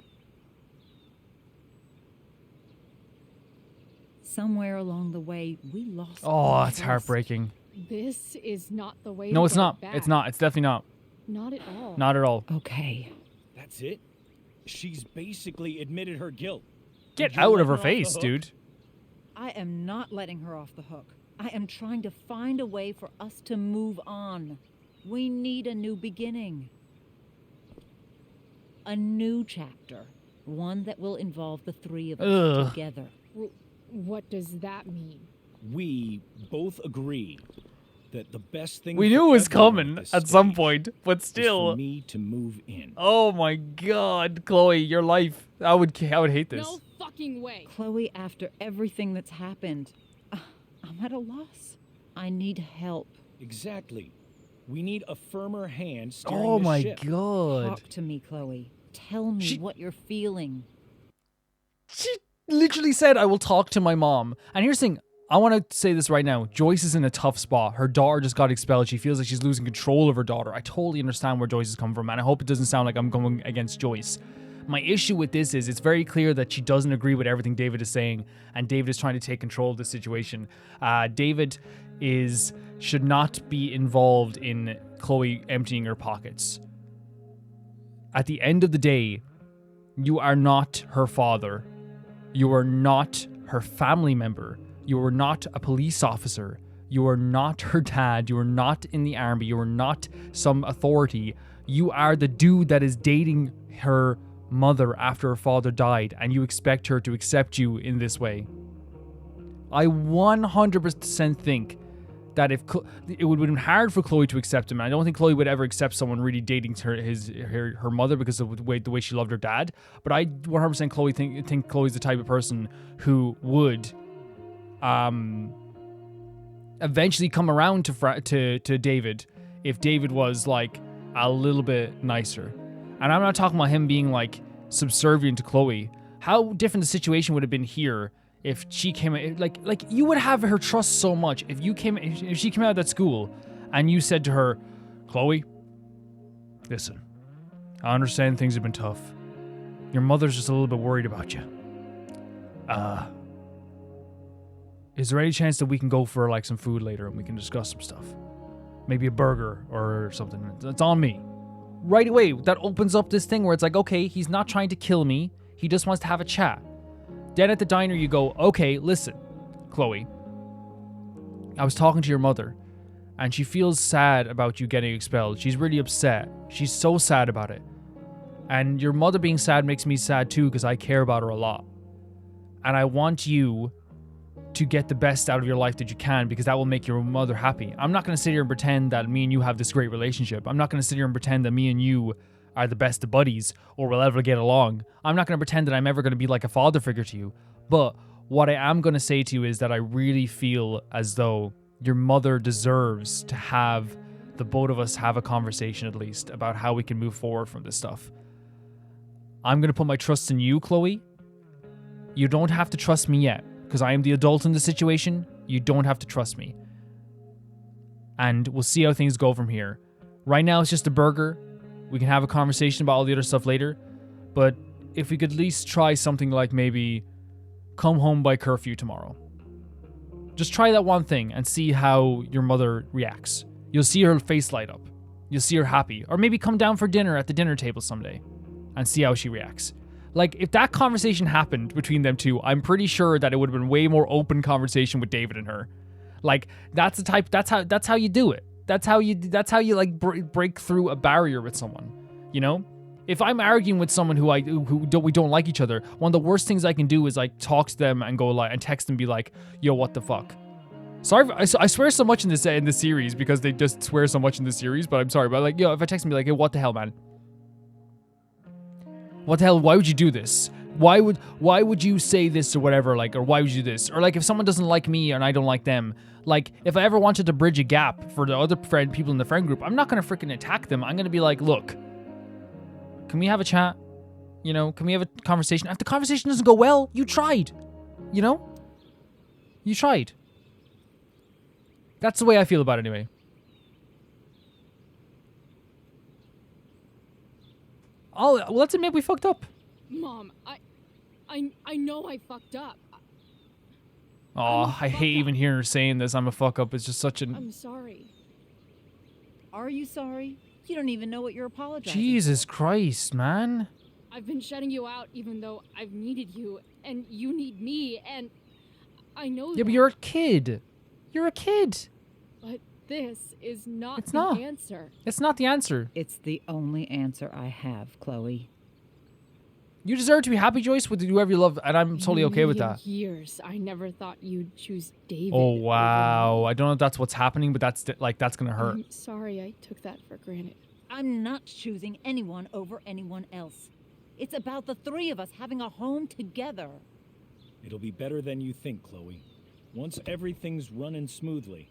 Somewhere along the way, we lost. Oh, it's trust. heartbreaking. This is not the way No, to it's get not. it back. It's not. It's definitely not. Not at all. Not at all. Okay. That's it? She's basically admitted her guilt. Get Did you out let of her her off the face, hook? dude. I am not letting her off the hook. I am trying to find a way for us to move on. We need a new beginning. A new chapter. One that will involve the three of us Ugh. together. What does that mean? We both agree that the best thing We for knew it was everyone coming this at some stage point, but is still. for me to move in. Oh my God, Chloe, your life. I would hate this. No fucking way. Chloe, after everything that's happened, I'm at a loss. I need help. Exactly. We need a firmer hand steering Oh the my ship. God. Talk to me, Chloe. Tell me what you're feeling. She literally said, I will talk to my mom. And here's the thing. I want to say this right now. Joyce is in a tough spot. Her daughter just got expelled. She feels like she's losing control of her daughter. I totally understand where Joyce is coming from, and I hope it doesn't sound like I'm going against Joyce. My issue with this is it's very clear that she doesn't agree with everything David is saying, and David is trying to take control of the situation. David should not be involved in Chloe emptying her pockets. At the end of the day, you are not her father. You are not her family member. You are not a police officer. You are not her dad. You are not in the army. You are not some authority. You are the dude that is dating her mother after her father died, and you expect her to accept you in this way. I 100% think that if it would have been hard for Chloe to accept him, and I don't think Chloe would ever accept someone really dating her mother because of the way she loved her dad. But I 100% think Chloe's the type of person who would eventually come around to David if David was like a little bit nicer. And I'm not talking about him being like subservient to Chloe. How different the situation would have been here if she came, like you would have her trust so much if she came out of that school and you said to her, Chloe, listen, I understand things have been tough. Your mother's just a little bit worried about you. Is there any chance that we can go for like some food later and we can discuss some stuff? Maybe a burger or something. It's on me. Right away, that opens up this thing where it's like, okay, he's not trying to kill me. He just wants to have a chat. Then at the diner, you go, okay, listen, Chloe. I was talking to your mother, and she feels sad about you getting expelled. She's really upset. She's so sad about it. And your mother being sad makes me sad too, because I care about her a lot. And I want you to get the best out of your life that you can, because that will make your mother happy. I'm not going to sit here and pretend that me and you have this great relationship. I'm not going to sit here and pretend that me and you are the best of buddies or will ever get along. I'm not going to pretend that I'm ever going to be like a father figure to you. But what I am going to say to you is that I really feel as though your mother deserves to have the both of us have a conversation at least about how we can move forward from this stuff. I'm going to put my trust in you, Chloe. You don't have to trust me yet, because I am the adult in the situation. You don't have to trust me. And we'll see how things go from here. Right now, it's just a burger. We can have a conversation about all the other stuff later. But if we could at least try something like maybe come home by curfew tomorrow. Just try that one thing and see how your mother reacts. You'll see her face light up. You'll see her happy. Or maybe come down for dinner at the dinner table someday and see how she reacts. Like, if that conversation happened between them two, I'm pretty sure that it would have been way more open conversation with David and her. Like, that's how you do it. That's how you like break through a barrier with someone, you know? If I'm arguing with someone we don't like each other, one of the worst things I can do is like talk to them and go like and text them and be like, "Yo, what the fuck?" Sorry, I swear so much in this series because they just swear so much in this series. But I'm sorry, but like, yo, if I text them and be like, "Hey, what the hell, man? What the hell? Why would you do this? Why would you say this or whatever? Like, or why would you do this? Or like, if someone doesn't like me and I don't like them, like, if I ever wanted to bridge a gap for the other people in the friend group, I'm not gonna freaking attack them. I'm gonna be like, look, can we have a chat? You know, can we have a conversation? If the conversation doesn't go well, you tried. You know, you tried. That's the way I feel about it anyway. Well, let's admit we fucked up. Mom, I know I fucked up. Oh, I hate even hearing her saying this. I'm a fuck up. It's just such an... I'm sorry. Are you sorry? You don't even know what you're apologizing Jesus for. Christ, man. I've been shutting you out even though I've needed you, and you need me, and I know that. Yeah, but you're a kid. You're a kid. But this is not It's the not. answer. It's not the answer. It's the only answer I have, Chloe. You deserve to be happy, Joyce, with whoever you love, and I'm totally okay with that. Years, I never thought you'd choose David. Oh, wow. I don't know if that's what's happening, but that's gonna hurt. I'm sorry I took that for granted. I'm not choosing anyone over anyone else. It's about the three of us having a home together. It'll be better than you think, Chloe. Once everything's running smoothly,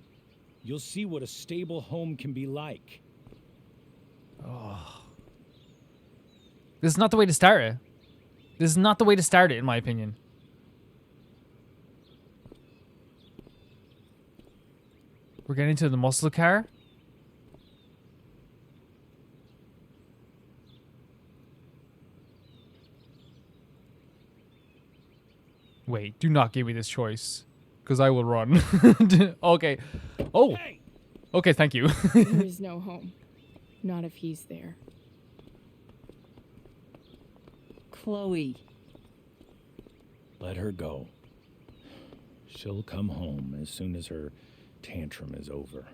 you'll see what a stable home can be like. Oh. This is not the way to start it. This is not the way to start it, in my opinion. We're getting to the muscle car. Wait, do not give me this choice, because I will run. Okay. Oh. Okay, thank you. There is no home. Not if he's there. Chloe. Let her go. She'll come home as soon as her tantrum is over.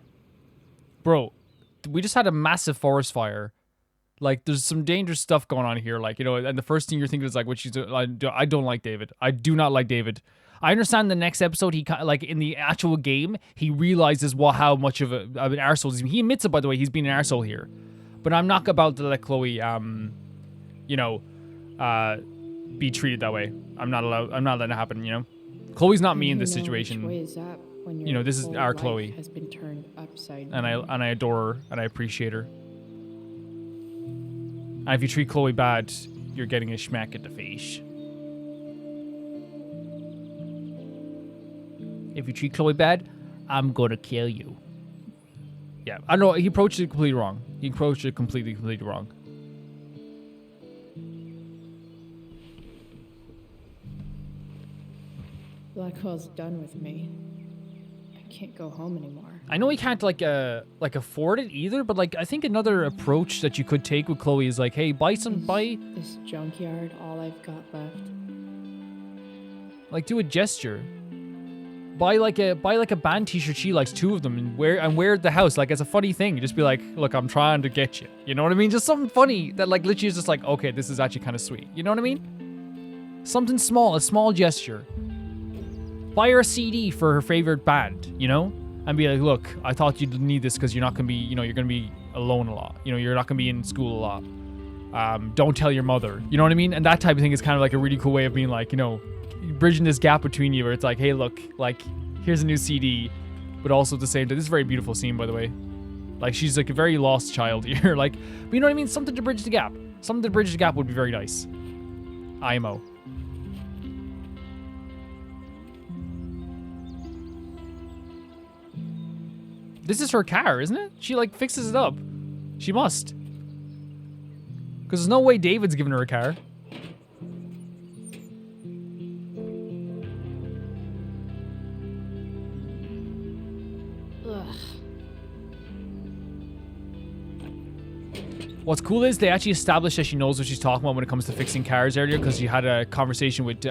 Bro, we just had a massive forest fire. Like, there's some dangerous stuff going on here. Like, you know, and the first thing you're thinking is like, what she's doing. I don't like David. I do not like David. I understand the next episode, he like in the actual game, he realizes how much of an arsehole he's been. He admits it, by the way, he's been an arsehole here. But I'm not about to let Chloe, you know, be treated that way. I'm not letting it happen, you know. Chloe's not me in this situation. You know, this is our Chloe. Has been turned upside down. And I adore her and I appreciate her. And if you treat Chloe bad, you're getting a schmack at the face. If you treat Chloe bad, I'm gonna kill you. Yeah, I know he approached it completely wrong. He approached it completely wrong. Blackwell's done with me. I can't go home anymore. I know he can't like afford it either, but like I think another approach that you could take with Chloe is like, hey, buy this junkyard all I've got left. Like, do a gesture. Buy like a band t-shirt she likes, 2 of them, and wear at the house like as a funny thing. Just be like, look, I'm trying to get you. You know what I mean? Just something funny that like literally is just like, okay, this is actually kind of sweet. You know what I mean? Something small, a small gesture. buy her a CD for her favorite band, you know? And be like, look, I thought you'd need this because you're not going to be, you know, you're going to be alone a lot. You know, you're not going to be in school a lot. Don't tell your mother. You know what I mean? And that type of thing is kind of like a really cool way of being like, you know, bridging this gap between you where it's like, hey, look, like, here's a new CD. But also at the same time, this is a very beautiful scene, by the way. Like, she's like a very lost child here. Like, but you know what I mean? Something to bridge the gap. Something to bridge the gap would be very nice. IMO. This is her car, isn't it? She, like, fixes it up. She must. Because there's no way David's giving her a car. Ugh. What's cool is they actually established that she knows what she's talking about when it comes to fixing cars earlier, because she had a conversation with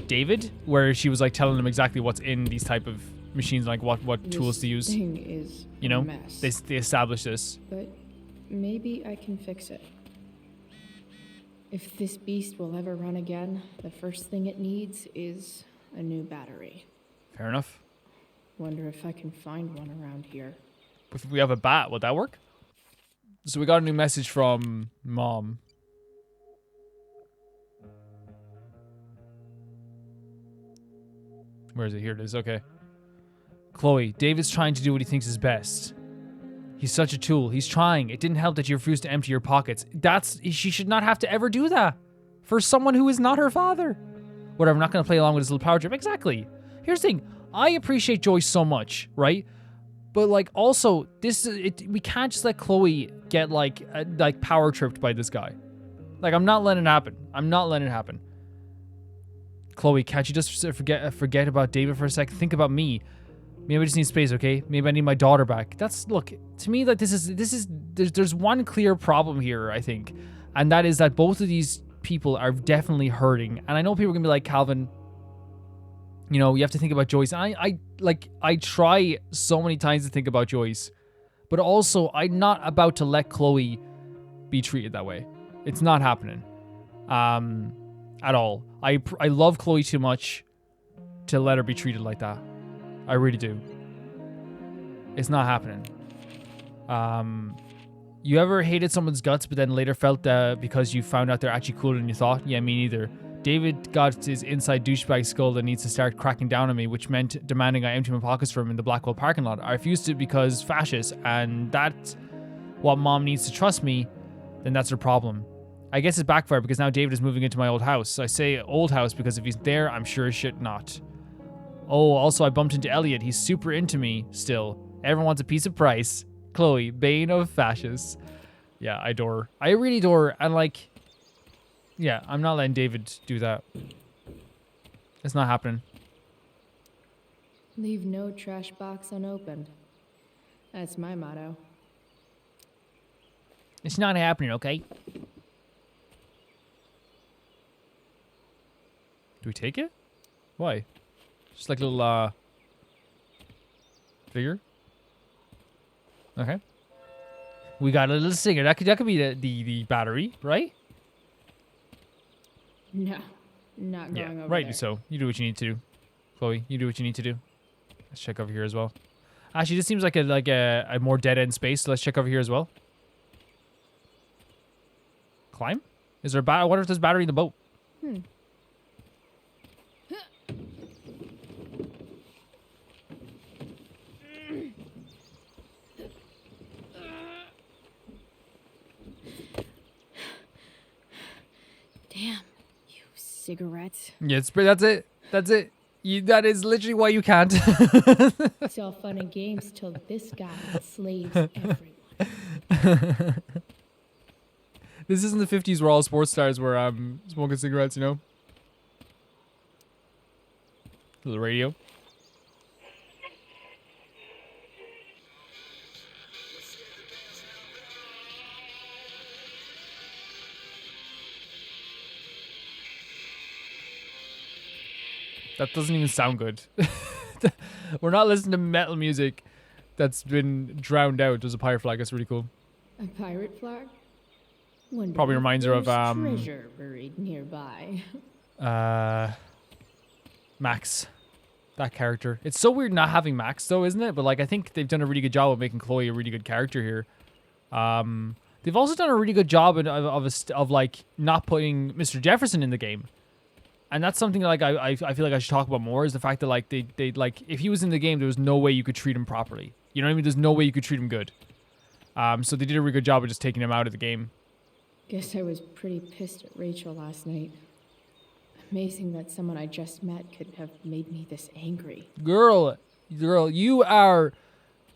David where she was like telling him exactly what's in these type of machines, like what tools to use. Thing is you know, a mess. they established this. But maybe I can fix it. If this beast will ever run again, the first thing it needs is a new battery. Fair enough. Wonder if I can find one around here. If we have a bat, would that work? So we got a new message from Mom. Where is it? Here it is. Okay. Chloe, David's trying to do what he thinks is best. He's such a tool. He's trying. It didn't help that you refused to empty your pockets. She should not have to ever do that. For someone who is not her father. Whatever, I'm not going to play along with his little power trip. Exactly. Here's the thing. I appreciate Joyce so much, right? But, like, also, we can't just let Chloe get, like power tripped by this guy. Like, I'm not letting it happen. I'm not letting it happen. Chloe, can't you just forget about David for a second? Think about me. Maybe I just need space, okay? Maybe I need my daughter back. Look, to me, like, there's one clear problem here, I think. And that is that both of these people are definitely hurting. And I know people are going to be like, Calvin, you know, you have to think about Joyce. And I try so many times to think about Joyce. But also, I'm not about to let Chloe be treated that way. It's not happening. At all. I love Chloe too much to let her be treated like that. I really do. It's not happening. You ever hated someone's guts but then later felt because you found out they're actually cooler than you thought? Yeah, me neither. David got his inside douchebag skull that needs to start cracking down on me, which meant demanding I empty my pockets for him in the Blackwell parking lot. I refused to because fascist, and that's what Mom needs to trust me, then that's her problem. I guess it's backfired because now David is moving into my old house. I say old house because if he's there, I'm sure as shit not. Oh, also I bumped into Elliot. He's super into me still. Everyone wants a piece of price. Chloe, bane of fascists. Yeah, I adore her. I really adore her. And like, yeah, I'm not letting David do that. It's not happening. Leave no trash box unopened. That's my motto. It's not happening, okay? Do we take it? Why? Just like a little, figure? Okay. We got a little singer. That could be the battery, right? No, not going over right. there. So you do what you need to do, Chloe. You do what you need to do. Let's check over here as well. Actually, this seems like a more dead end space. So let's check over here as well. Climb? Is there I wonder if there's battery in the boat. Damn, you cigarettes. Yeah, that's it. That's it. That is literally why you can't. It's all fun and games till this guy enslaves everyone. This isn't the 50s where all sports stars were smoking cigarettes, you know? Little radio. That doesn't even sound good. We're not listening to metal music that's been drowned out. There's a pirate flag. That's really cool. A pirate flag? Wonder Probably if reminds her of there's treasure buried nearby. Max. That character. It's so weird not having Max, though, isn't it? But, like, I think they've done a really good job of making Chloe a really good character here. They've also done a really good job of like, not putting Mr. Jefferson in the game. And that's something, like, I feel like I should talk about more, is the fact that, like, they like, if he was in the game, there was no way you could treat him properly. You know what I mean? There's no way you could treat him good. So they did a really good job of just taking him out of the game. Guess I was pretty pissed at Rachel last night. Amazing that someone I just met could have made me this angry. Girl, you are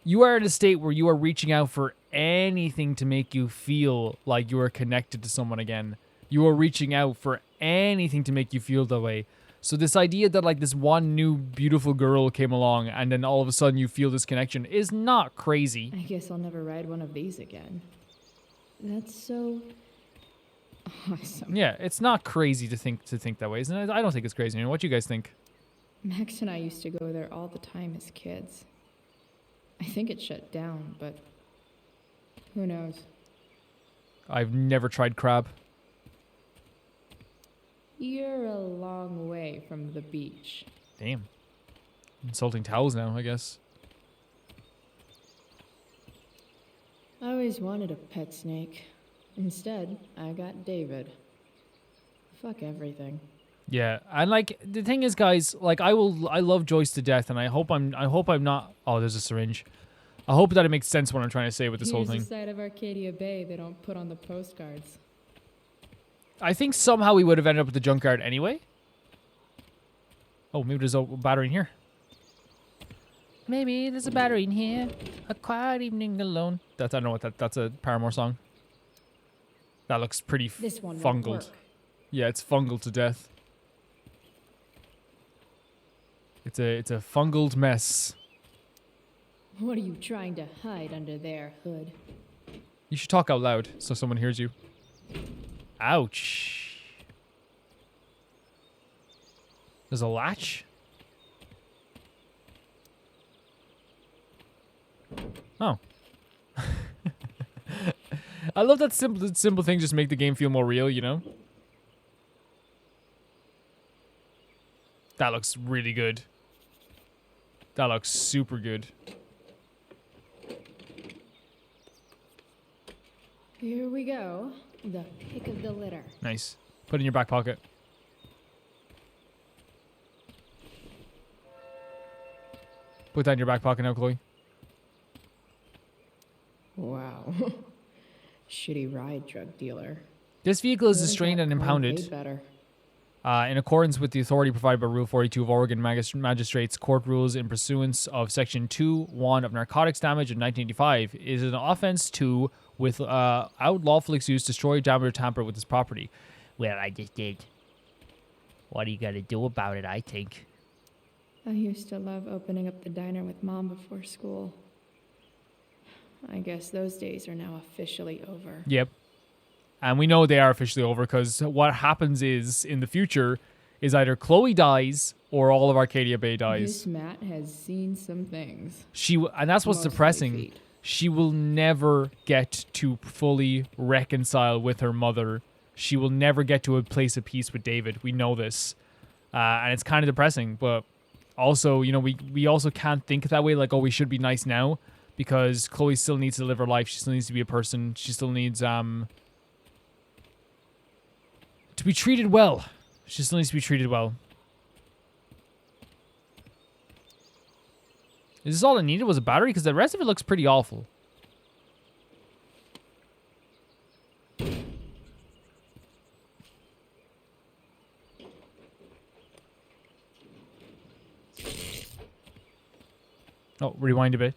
in a state where you are reaching out for anything to make you feel like you are connected to someone again. You are reaching out for anything to make you feel that way. So this idea that, like, this one new beautiful girl came along and then all of a sudden you feel this connection is not crazy. I guess I'll never ride one of these again. That's so awesome. Yeah, it's not crazy to think that way, isn't it? I don't think it's crazy. What do you guys think? Max and I used to go there all the time as kids. I think it shut down, but who knows? I've never tried crab. You're a long way from the beach. Damn. Insulting towels now, I guess. I always wanted a pet snake. Instead, I got David. Fuck everything. Yeah, and, like, the thing is, guys, like, I love Joyce to death, and I hope I'm not. Oh, there's a syringe. I hope that it makes sense what I'm trying to say with this whole thing. Here's the side of Arcadia Bay they don't put on the postcards. I think somehow we would have ended up at the junkyard anyway. Oh, maybe there's a battery in here. Maybe there's a battery in here. A quiet evening alone. I don't know what that's a Paramore song. That looks pretty This one won't work. fungled. Yeah, it's fungal to death. It's a fungled mess. What are you trying to hide under there, Hood? You should talk out loud so someone hears you. Ouch. There's a latch? Oh. I love that simple thing, just make the game feel more real, you know? That looks really good. That looks super good. Here we go. The pick of the litter. Nice. Put it in your back pocket. Put that in your back pocket now, Chloe. Wow. Shitty ride, drug dealer. This vehicle is restrained and impounded. Better. In accordance with the authority provided by Rule 42 of Oregon Magistrates Court Rules in pursuance of Section 2(1) of Narcotics Damage of 1985, is an offense to, without lawful excuse, destroy, damage, or tamper with this property. Well, I just did. What are you gonna do about it, I think? I used to love opening up the diner with Mom before school. I guess those days are now officially over. Yep. And we know they are officially over because what happens is, in the future, is either Chloe dies or all of Arcadia Bay dies. This Matt has seen some things. And that's what's Mostly depressing. feet. She will never get to fully reconcile with her mother. She will never get to a place of peace with David. We know this. And it's kind of depressing. But also, you know, we also can't think that way, like, oh, we should be nice now. Because Chloe still needs to live her life. She still needs to be a person. She still needs to be treated well. She still needs to be treated well. Is this all it needed was a battery? Because the rest of it looks pretty awful. Oh, rewind a bit.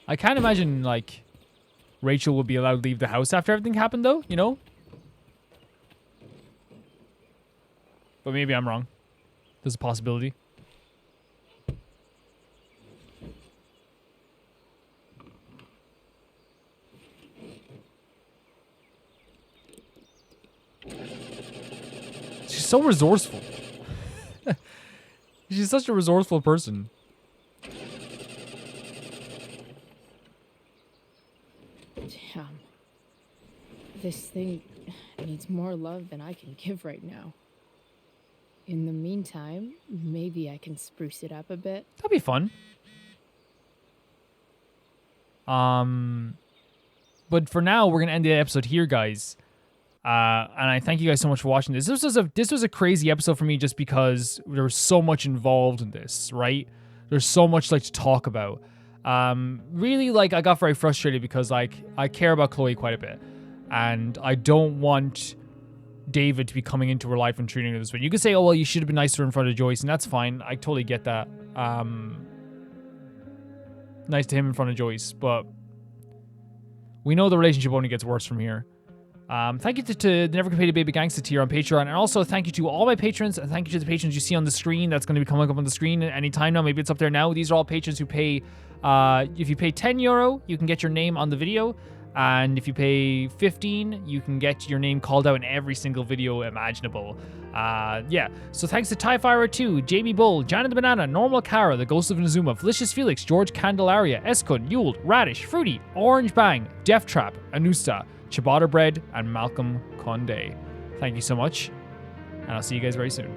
I can't imagine, like, Rachel would be allowed to leave the house after everything happened, though, you know? But maybe I'm wrong. There's a possibility. She's so resourceful. She's such a resourceful person. This thing needs more love than I can give right now. In the meantime, maybe I can spruce it up a bit. That'd be fun. But for now, we're gonna end the episode here, guys. And I thank you guys so much for watching this. This was a crazy episode for me just because there was so much involved in this, right? There's so much like to talk about. Really, like, I got very frustrated because like I care about Chloe quite a bit, and I don't want David to be coming into her life and treating her this way. You could say, oh well, you should have been nicer in front of Joyce, and that's fine. I totally get that. Nice to him in front of Joyce, but we know the relationship only gets worse from here. Thank you to the Never Completed Baby Gangsta tier on Patreon, and also thank you to all my patrons, and thank you to the patrons you see on the screen. That's going to be coming up on the screen at any time now. Maybe it's up there now. These are all patrons who pay, if you pay €10, you can get your name on the video, and if you pay 15, you can get your name called out in every single video imaginable. Yeah, so thanks to TIEFirer 2, Jamie Bull, Janet the Banana, Normal Kara, The Ghost of Inazuma, Felicious Felix, George Candelaria, Eskun, Yule, Radish, Fruity, Orange Bang, Death Trap, Anusta, Ciabatta Bread, and Malcolm Conde. Thank you so much, and I'll see you guys very soon.